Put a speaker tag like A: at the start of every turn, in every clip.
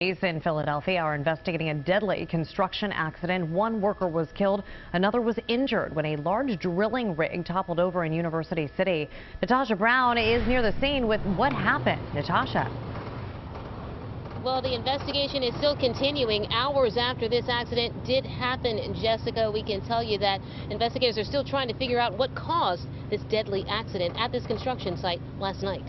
A: Police in Philadelphia are investigating a deadly construction accident. One worker was killed, another was injured when a large drilling rig toppled over in University City. Natasha Brown is near the scene with what happened. Natasha.
B: Well, the investigation is still continuing hours after this accident did happen. Jessica, we can tell you that investigators are still trying to figure out what caused this deadly accident at this construction site last night.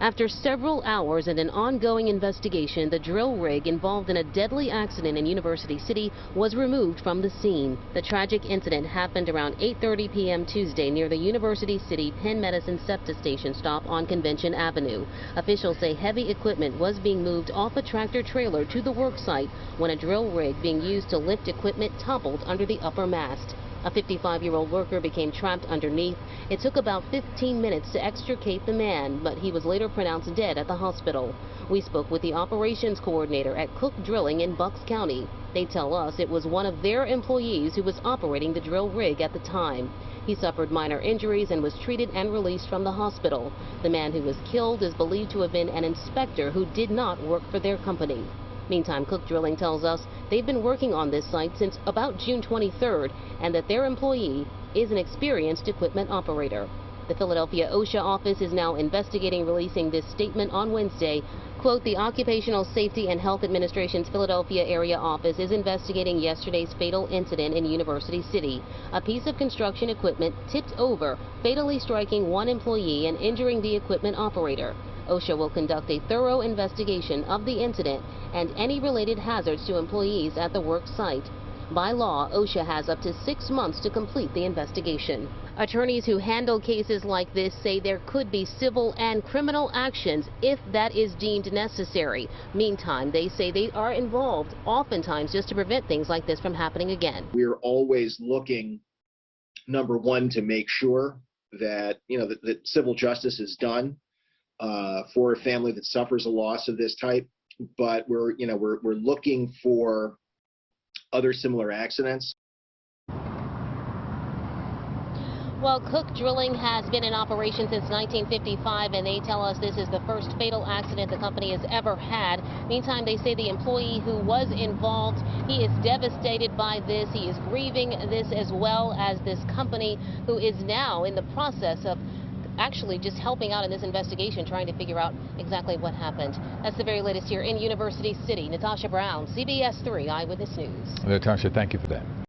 B: After several hours and an ongoing investigation, the drill rig involved in a deadly accident in University City was removed from the scene. The tragic incident happened around 8:30 p.m. Tuesday near the University City Penn Medicine SEPTA station stop on Convention Avenue. Officials say heavy equipment was being moved off a tractor trailer to the work site when a drill rig being used to lift equipment toppled under the upper mast. A 55-year-old worker became trapped underneath. It took about 15 minutes to extricate the man, but he was later pronounced dead at the hospital. We spoke with the operations coordinator at Cook Drilling in Bucks County. They tell us it was one of their employees who was operating the drill rig at the time. He suffered minor injuries and was treated and released from the hospital. The man who was killed is believed to have been an inspector who did not work for their company. Meantime, Cook Drilling tells us they've been working on this site since about June 23rd and that their employee is an experienced equipment operator. The Philadelphia OSHA office is now investigating releasing this statement on Wednesday. Quote, the Occupational Safety and Health Administration's Philadelphia area office is investigating yesterday's fatal incident in University City. A piece of construction equipment tipped over, fatally striking one employee and injuring the equipment operator. OSHA will conduct a thorough investigation of the incident and any related hazards to employees at the work site. By law, OSHA has up to 6 months to complete the investigation. Attorneys who handle cases like this say there could be civil and criminal actions if that is deemed necessary. Meantime, they say they are involved oftentimes just to prevent things like this from happening again.
C: We're always looking, number one, to make sure that, that civil justice is done for a family that suffers a loss of this type, but we're looking for other similar accidents.
B: Well, Cook Drilling has been in operation since 1955, and they tell us this is the first fatal accident the company has ever had. Meantime, they say the employee who was involved, he is devastated by this. He is grieving this, as well as this company, who is now in the process of actually just helping out in this investigation, trying to figure out exactly what happened. That's the very latest here in University City. Natasha Brown, CBS 3 Eyewitness News.
D: Natasha, thank you for that.